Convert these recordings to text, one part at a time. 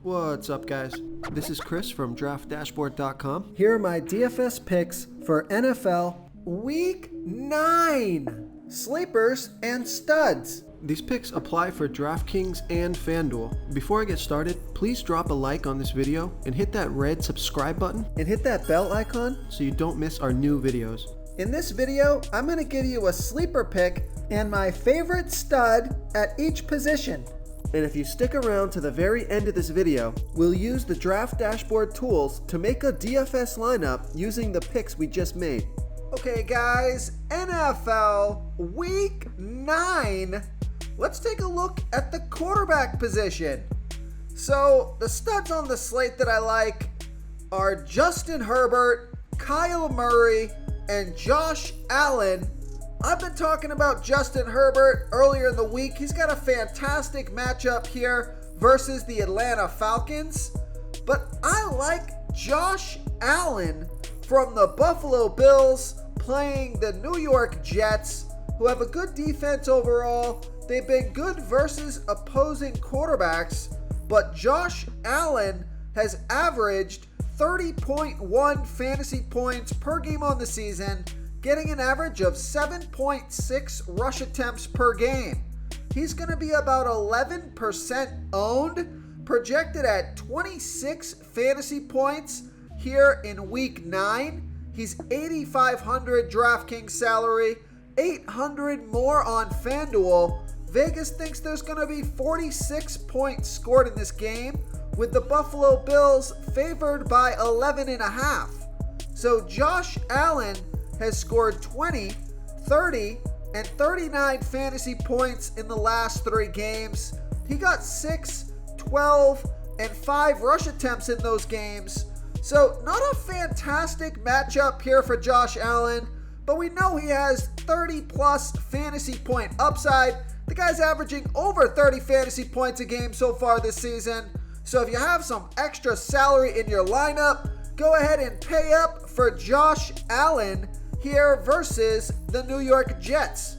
What's up, guys? This is Chris from DraftDashboard.com. Here are my DFS picks for NFL Week 9. Sleepers and studs. These picks apply for DraftKings and FanDuel. Before I get started, please drop a like on this video and hit that red subscribe button and hit that bell icon so you don't miss our new videos. In this video, I'm going to give you a sleeper pick and my favorite stud at each position. And if you stick around to the very end of this video, we'll use the Draft Dashboard tools to make a DFS lineup using the picks we just made. Okay guys, NFL Week 9. Let's take a look at the quarterback position. So the studs on the slate that I like are Justin Herbert, Kyle Murray, and Josh Allen. I've been talking about Justin Herbert earlier in the week. He's got a fantastic matchup here versus the Atlanta Falcons. But I like Josh Allen from the Buffalo Bills playing the New York Jets, who have a good defense overall. They've been good versus opposing quarterbacks, but Josh Allen has averaged 30.1 fantasy points per game on the season, getting an average of 7.6 rush attempts per game. He's going to be about 11% owned, projected at 26 fantasy points here in Week 9. He's 8,500 DraftKings salary, 800 more on FanDuel. Vegas thinks there's going to be 46 points scored in this game, with the Buffalo Bills favored by 11.5. So Josh Allen has scored 20, 30, and 39 fantasy points in the last 3 games. He got 6, 12, and 5 rush attempts in those games. So not a fantastic matchup here for Josh Allen, but we know he has 30 plus fantasy point upside. The guy's averaging over 30 fantasy points a game so far this season. So if you have some extra salary in your lineup, go ahead and pay up for Josh Allen here versus the New York Jets.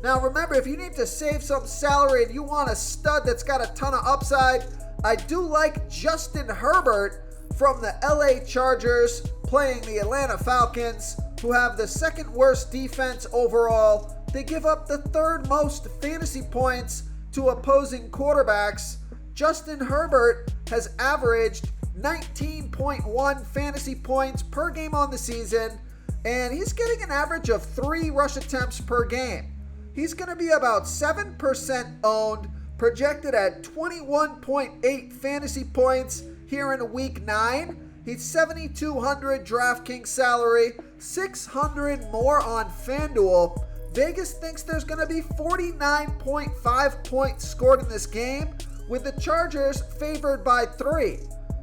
Now remember, if you need to save some salary and you want a stud that's got a ton of upside, I do like Justin Herbert from the LA Chargers playing the Atlanta Falcons, who have the second worst defense overall. They give up the 3rd most fantasy points to opposing quarterbacks. Justin Herbert has averaged 19.1 fantasy points per game on the season, and he's getting an average of 3 rush attempts per game. He's going to be about 7% owned, projected at 21.8 fantasy points here in Week 9. He's 7,200 DraftKings salary, 600 more on FanDuel. Vegas thinks there's going to be 49.5 points scored in this game, with the Chargers favored by 3.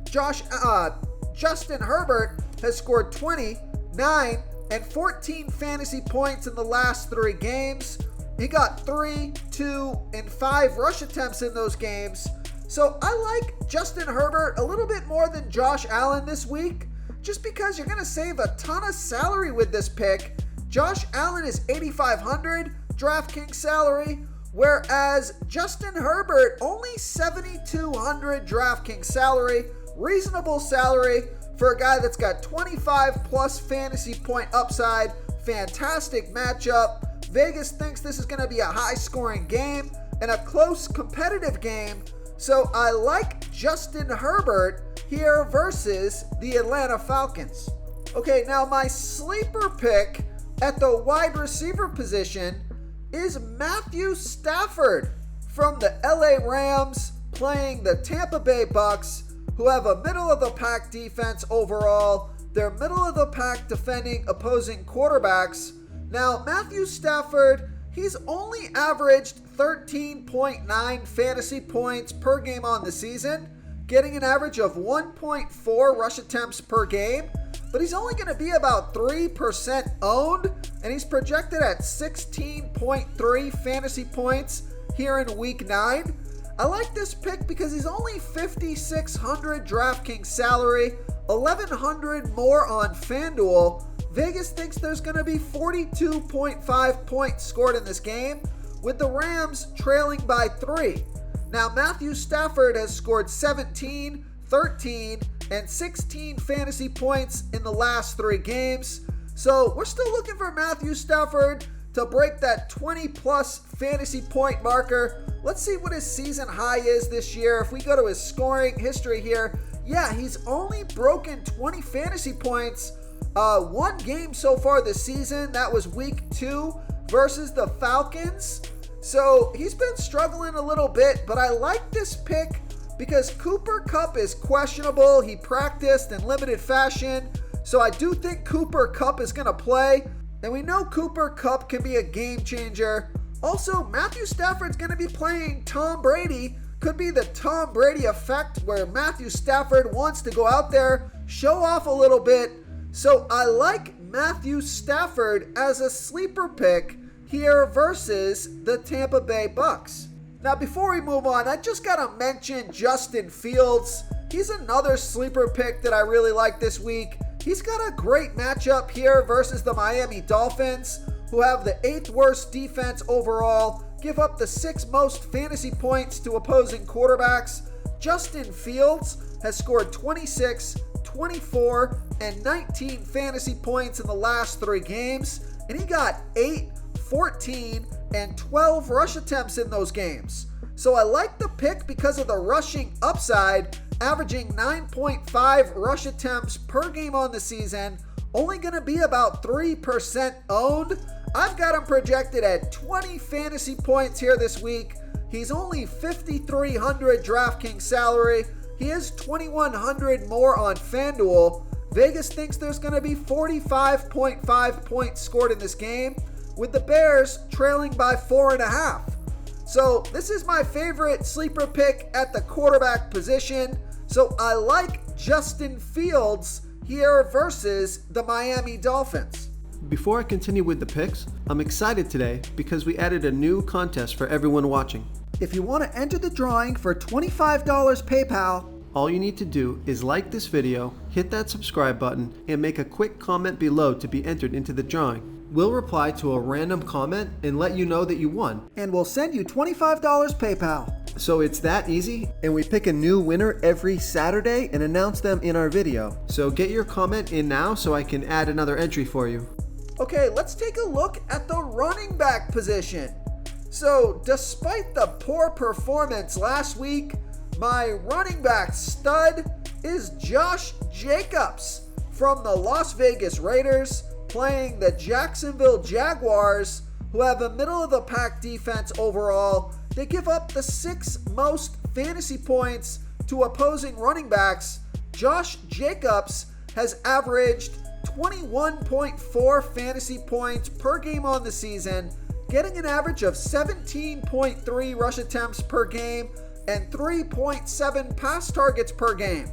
Justin Herbert has scored 20, 9, and 14 fantasy points in the last 3 games. He got 3, 2, and 5 rush attempts in those games. So I like Justin Herbert a little bit more than Josh Allen this week, just because you're going to save a ton of salary with this pick. Josh Allen is 8,500 DraftKings salary, whereas Justin Herbert only 7,200 DraftKings salary. Reasonable salary for a guy that's got 25 plus fantasy point upside. Fantastic matchup. Vegas thinks this is going to be a high scoring game and a close competitive game. So I like Justin Herbert here versus the Atlanta Falcons. Okay, now my sleeper pick at the wide receiver position is Matthew Stafford from the LA Rams playing the Tampa Bay Bucks, who have a middle-of-the-pack defense overall. They're middle-of-the-pack defending opposing quarterbacks. Now, Matthew Stafford, he's only averaged 13.9 fantasy points per game on the season, getting an average of 1.4 rush attempts per game, but he's only going to be about 3% owned, and he's projected at 16.3 fantasy points here in Week 9. I like this pick because he's only 5,600 DraftKings salary, 1,100 more on FanDuel. Vegas thinks there's going to be 42.5 points scored in this game, with the Rams trailing by 3. Now, Matthew Stafford has scored 17, 13, and 16 fantasy points in the last 3 games. So we're still looking for Matthew Stafford to break that 20-plus fantasy point marker. Let's see what his season high is this year. If we go to his scoring history here, yeah, he's only broken 20 fantasy points 1 game so far this season. That was week 2 versus the Falcons. So he's been struggling a little bit, but I like this pick because Cooper Kupp is questionable. He practiced in limited fashion. So I do think Cooper Kupp is going to play. And we know Cooper Kupp can be a game changer. Also, Matthew Stafford's going to be playing Tom Brady. Could be the Tom Brady effect where Matthew Stafford wants to go out there, show off a little bit. So I like Matthew Stafford as a sleeper pick here versus the Tampa Bay Bucks. Now, before we move on, I just got to mention Justin Fields. He's another sleeper pick that I really like this week. He's got a great matchup here versus the Miami Dolphins, who have the 8th worst defense overall, give up the 6th most fantasy points to opposing quarterbacks. Justin Fields has scored 26, 24, and 19 fantasy points in the last 3 games, and he got 8, 14, and 12 rush attempts in those games. So I like the pick because of the rushing upside, averaging 9.5 rush attempts per game on the season, only going to be about 3% owned. I've got him projected at 20 fantasy points here this week. He's only $5,300 DraftKings salary. He is $2,100 more on FanDuel. Vegas thinks there's going to be 45.5 points scored in this game, with the Bears trailing by 4.5. So this is my favorite sleeper pick at the quarterback position. So I like Justin Fields here versus the Miami Dolphins. Before I continue with the picks, I'm excited today because we added a new contest for everyone watching. If you want to enter the drawing for $25 PayPal, all you need to do is like this video, hit that subscribe button, and make a quick comment below to be entered into the drawing. We'll reply to a random comment and let you know that you won. And we'll send you $25 PayPal. So it's that easy, and we pick a new winner every Saturday and announce them in our video. So get your comment in now so I can add another entry for you. Okay, let's take a look at the running back position. So despite the poor performance last week, my running back stud is Josh Jacobs from the Las Vegas Raiders, playing the Jacksonville Jaguars, who have a middle-of-the-pack defense overall. They give up the 6th most fantasy points to opposing running backs. Josh Jacobs has averaged 21.4 fantasy points per game on the season, getting an average of 17.3 rush attempts per game and 3.7 pass targets per game.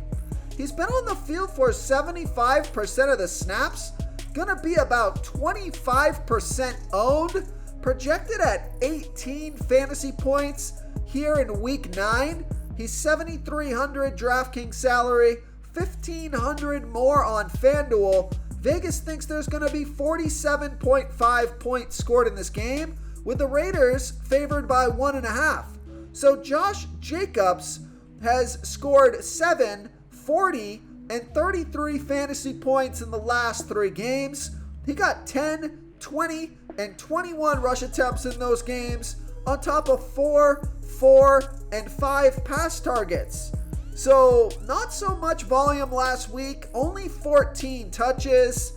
He's been on the field for 75% of the snaps, gonna be about 25% owned, projected at 18 fantasy points here in week 9. He's $7,300 DraftKings salary, $1,500 more on FanDuel. Vegas thinks there's gonna be 47.5 points scored in this game, with the Raiders favored by 1.5. So Josh Jacobs has scored 7, 40, and 33 fantasy points in the last 3 games. He got 10, 20, and 21 rush attempts in those games, on top of 4, 4, and 5 pass targets. So not so much volume last week, only 14 touches.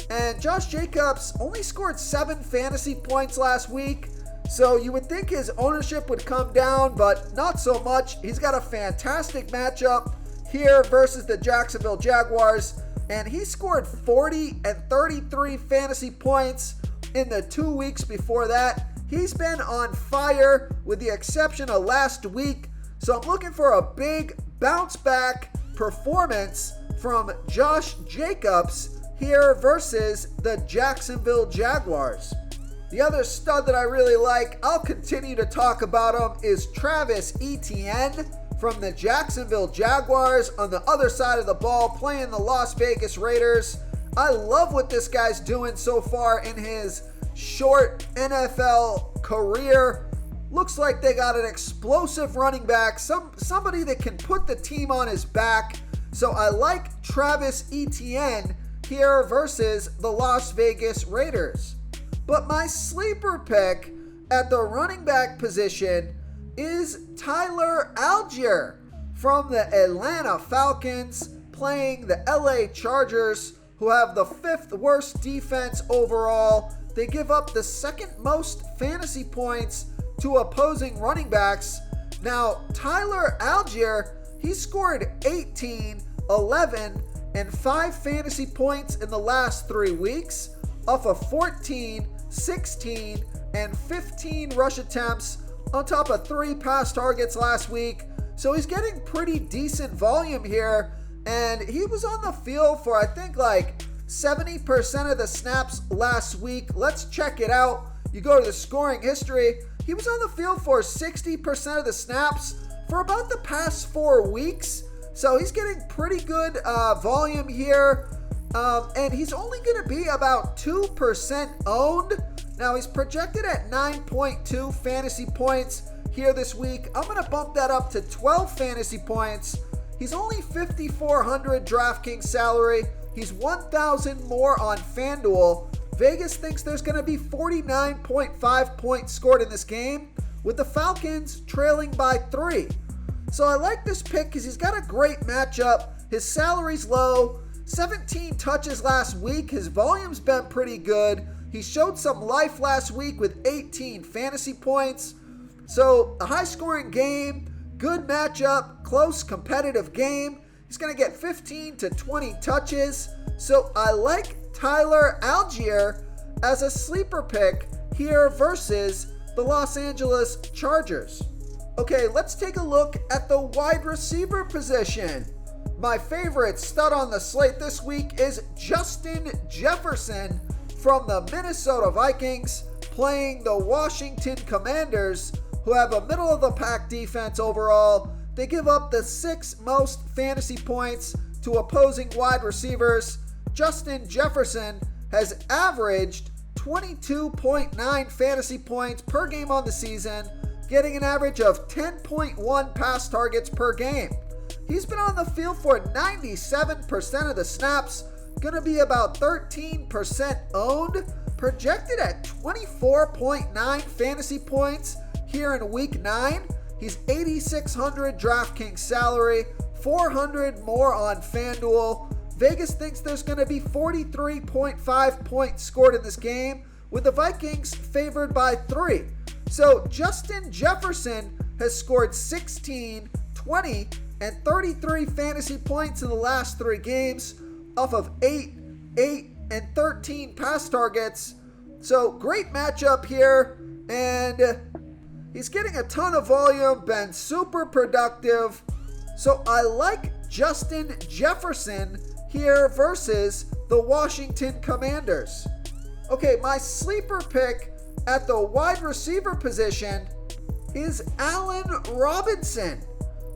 And Josh Jacobs only scored 7 fantasy points last week. So you would think his ownership would come down, but not so much. He's got a fantastic matchup here versus the Jacksonville Jaguars, and he scored 40 and 33 fantasy points in the 2 weeks before that. He's been on fire with the exception of last week, so I'm looking for a big bounce back performance from Josh Jacobs here versus the Jacksonville Jaguars. The other stud that I really like, I'll continue to talk about him, is Travis Etienne from the Jacksonville Jaguars on the other side of the ball, playing the Las Vegas Raiders. I love what this guy's doing so far in his short NFL career. Looks like they got an explosive running back, somebody that can put the team on his back. So I like Travis Etienne here versus the Las Vegas Raiders. But my sleeper pick at the running back position is Tyler Algier from the Atlanta Falcons playing the LA Chargers, who have the 5th worst defense overall. They give up the 2nd most fantasy points to opposing running backs. Now, Tyler Algier, he scored 18, 11, and 5 fantasy points in the last 3 weeks off of 14, 16, and 15 rush attempts on top of 3 pass targets last week. So he's getting pretty decent volume here, and he was on the field for I think like 70% of the snaps last week. Let's check it out. You go to the scoring history. He was on the field for 60% of the snaps for about the past 4 weeks. So he's getting pretty good volume here. And he's only going to be about 2% owned. Now he's projected at 9.2 fantasy points here this week. I'm going to bump that up to 12 fantasy points. He's only 5,400 DraftKings salary. He's 1,000 more on FanDuel. Vegas thinks there's going to be 49.5 points scored in this game, with the Falcons trailing by 3. So I like this pick because he's got a great matchup. His salary's low, 17 touches last week. His volume's been pretty good. He showed some life last week with 18 fantasy points. So a high-scoring game, good matchup, close competitive game. He's going to get 15 to 20 touches. So I like Tyler Algier as a sleeper pick here versus the Los Angeles Chargers. Okay, let's take a look at the wide receiver position. My favorite stud on the slate this week is Justin Jefferson from the Minnesota Vikings playing the Washington Commanders, who have a middle-of-the-pack defense overall. They give up the 6th most fantasy points to opposing wide receivers. Justin Jefferson has averaged 22.9 fantasy points per game on the season, getting an average of 10.1 pass targets per game. He's been on the field for 97% of the snaps, going to be about 13% owned, projected at 24.9 fantasy points here in week 9. He's 8,600 DraftKings salary, 400 more on FanDuel. Vegas thinks there's going to be 43.5 points scored in this game, with the Vikings favored by 3. So Justin Jefferson has scored 16, 20, and 33 fantasy points in the last 3 games off of 8, and 13 pass targets. So great matchup here, and he's getting a ton of volume, been super productive. So I like Justin Jefferson here versus the Washington Commanders. Okay, my sleeper pick at the wide receiver position is Allen Robinson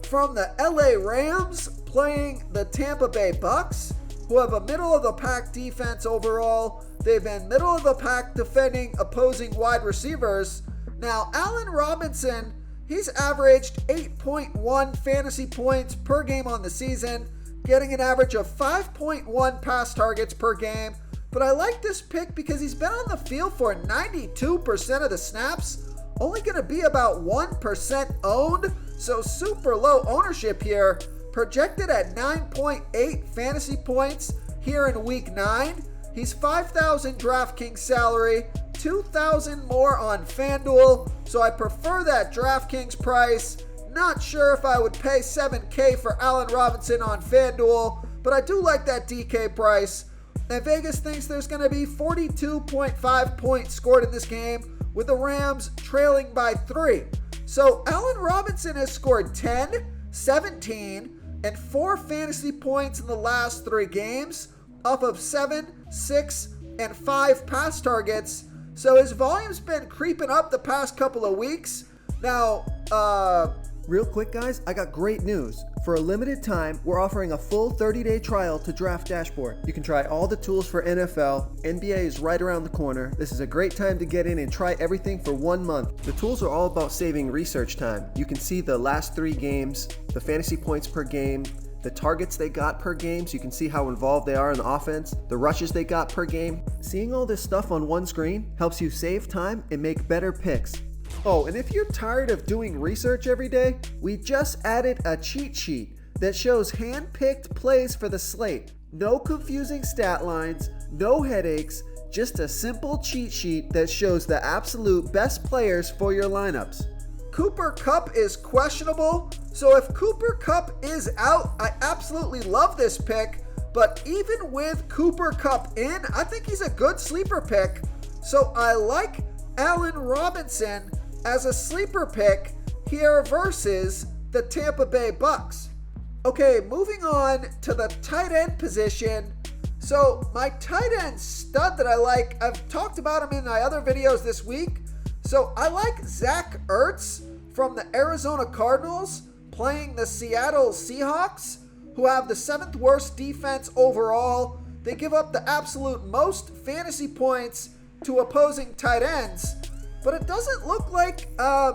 from the LA Rams playing the Tampa Bay Bucks, who have a middle-of-the-pack defense overall. They've been middle-of-the-pack defending opposing wide receivers. Now, Allen Robinson, he's averaged 8.1 fantasy points per game on the season, getting an average of 5.1 pass targets per game. But I like this pick because he's been on the field for 92% of the snaps, only going to be about 1% owned, so super low ownership here. Projected at 9.8 fantasy points here in week 9. He's 5,000 DraftKings salary, 2,000 more on FanDuel, so I prefer that DraftKings price. Not sure if I would pay $7K for Allen Robinson on FanDuel, but I do like that DK price. And Vegas thinks there's going to be 42.5 points scored in this game, with the Rams trailing by 3. So Allen Robinson has scored 10, 17, and 4 fantasy points in the last 3 games off of 7, 6, and 5 pass targets. So his volume's been creeping up the past couple of weeks. Now, Real quick, guys, I got great news. For a limited time, we're offering a full 30-day trial to Draft Dashboard. You can try all the tools for NFL. NBA is right around the corner. This is a great time to get in and try everything for 1 month. The tools are all about saving research time. You can see the last 3 games, the fantasy points per game, the targets they got per game, so you can see how involved they are in the offense, the rushes they got per game. Seeing all this stuff on one screen helps you save time and make better picks. Oh, and if you're tired of doing research every day, we just added a cheat sheet that shows hand-picked plays for the slate. No confusing stat lines, no headaches, just a simple cheat sheet that shows the absolute best players for your lineups. Cooper Kupp is questionable, so if Cooper Kupp is out, I absolutely love this pick, but even with Cooper Kupp in, I think he's a good sleeper pick, so I like Allen Robinson as a sleeper pick here versus the Tampa Bay Bucks. Okay, moving on to the tight end position. So my tight end stud that I like, I've talked about him in my other videos this week. So I like Zach Ertz from the Arizona Cardinals playing the Seattle Seahawks, who have the 7th worst defense overall. They give up the absolute most fantasy points to opposing tight ends. But it doesn't look like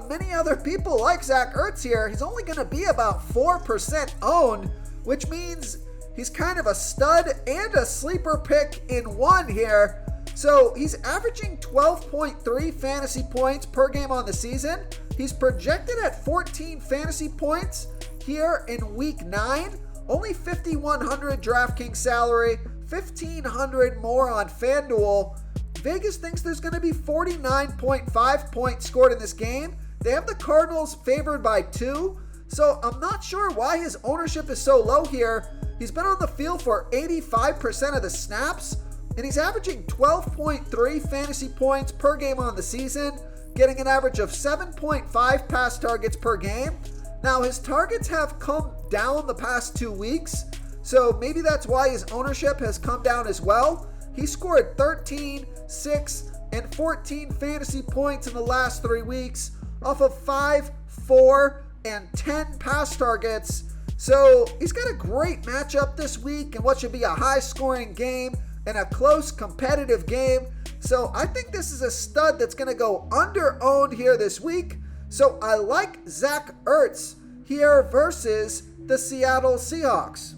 many other people like Zach Ertz here. He's only going to be about 4% owned, which means he's kind of a stud and a sleeper pick in one here. So he's averaging 12.3 fantasy points per game on the season. He's projected at 14 fantasy points here in week 9. Only 5,100 DraftKings salary, 1,500 more on FanDuel. Vegas thinks there's going to be 49.5 points scored in this game. They have the Cardinals favored by 2, so I'm not sure why his ownership is so low here. He's been on the field for 85% of the snaps, and he's averaging 12.3 fantasy points per game on the season, getting an average of 7.5 pass targets per game. Now, his targets have come down the past 2 weeks, so maybe that's why his ownership has come down as well. He scored 13, 6, and 14 fantasy points in the last 3 weeks off of 5, 4, and 10 pass targets. So he's got a great matchup this week in what should be a high-scoring game and a close competitive game. So I think this is a stud that's going to go under-owned here this week. So I like Zach Ertz here versus the Seattle Seahawks.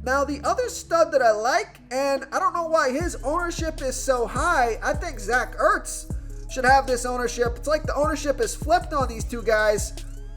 Now, the other stud that I like, and I don't know why his ownership is so high, I think Zach Ertz should have this ownership. It's like the ownership is flipped on these two guys.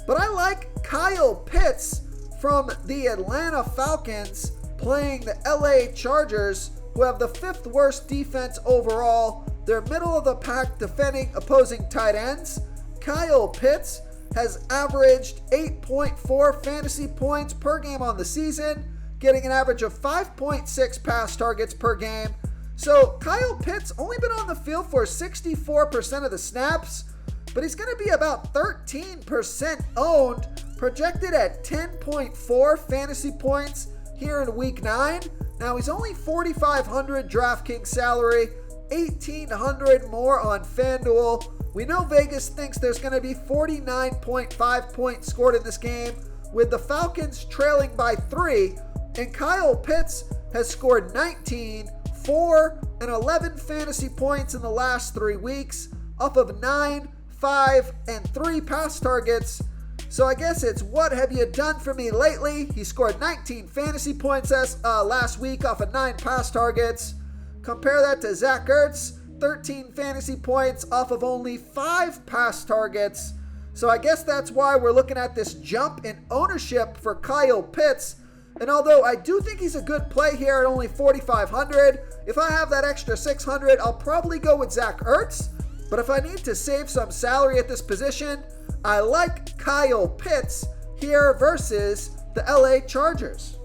But I like Kyle Pitts from the Atlanta Falcons playing the LA Chargers, who have the 5th worst defense overall. They're middle of the pack defending opposing tight ends. Kyle Pitts has averaged 8.4 fantasy points per game on the season, getting an average of 5.6 pass targets per game. So Kyle Pitts only been on the field for 64% of the snaps, but he's going to be about 13% owned, projected at 10.4 fantasy points here in week 9. Now he's only 4,500 DraftKings salary, 1,800 more on FanDuel. We know Vegas thinks there's going to be 49.5 points scored in this game, with the Falcons trailing by 3. And Kyle Pitts has scored 19, 4, and 11 fantasy points in the last 3 weeks off of 9, 5, and 3 pass targets. So I guess it's what have you done for me lately? He scored 19 fantasy points last week off of 9 pass targets. Compare that to Zach Ertz, 13 fantasy points off of only 5 pass targets. So I guess that's why we're looking at this jump in ownership for Kyle Pitts. And although I do think he's a good play here at only 4,500, if I have that extra 600, I'll probably go with Zach Ertz. But if I need to save some salary at this position, I like Kyle Pitts here versus the LA Chargers.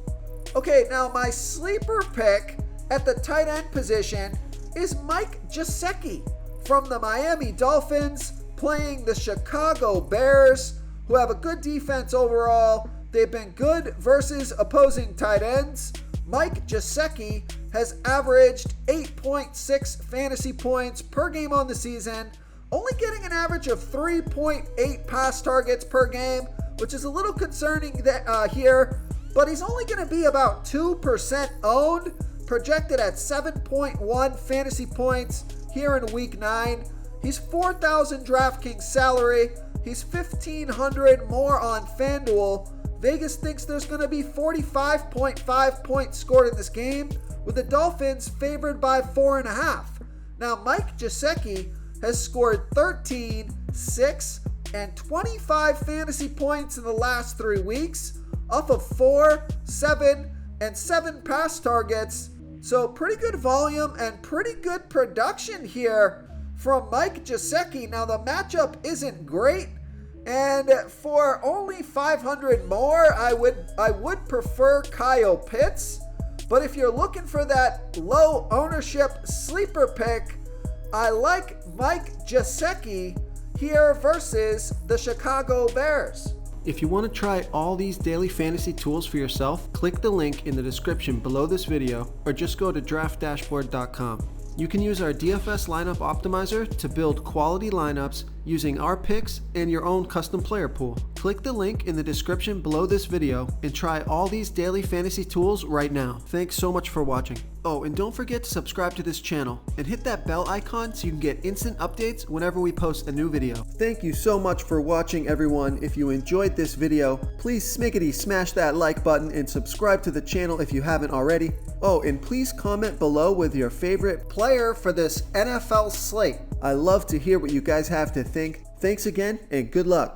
Okay, now my sleeper pick at the tight end position is Mike Gesicki from the Miami Dolphins playing the Chicago Bears, who have a good defense overall. They've been good versus opposing tight ends. Mike Gesicki has averaged 8.6 fantasy points per game on the season, only getting an average of 3.8 pass targets per game which is a little concerning here, but he's only going to be about 2% owned, projected at 7.1 fantasy points here in week 9. He's 4,000 DraftKings salary. He's 1,500 more on FanDuel. Vegas thinks there's going to be 45.5 points scored in this game, with the Dolphins favored by 4.5. Now, Mike Gesicki has scored 13, 6, and 25 fantasy points in the last 3 weeks, off of 4, 7, and 7 pass targets. So pretty good volume and pretty good production here from Mike Gesicki. Now, the matchup isn't great, and for only 500 more, I would prefer Kyle Pitts. But if you're looking for that low ownership sleeper pick, I like Mike Gesicki here versus the Chicago Bears. If you want to try all these daily fantasy tools for yourself, click the link in the description below this video or just go to draftdashboard.com. You can use our DFS lineup optimizer to build quality lineups using our picks and your own custom player pool. Click the link in the description below this video and try all these daily fantasy tools right now. Thanks so much for watching. Oh, and don't forget to subscribe to this channel and hit that bell icon so you can get instant updates whenever we post a new video. Thank you so much for watching, everyone. If you enjoyed this video, please smash that like button and subscribe to the channel if you haven't already. Oh, and please comment below with your favorite player for this NFL slate. I love to hear what you guys have to think. Thanks again, and good luck.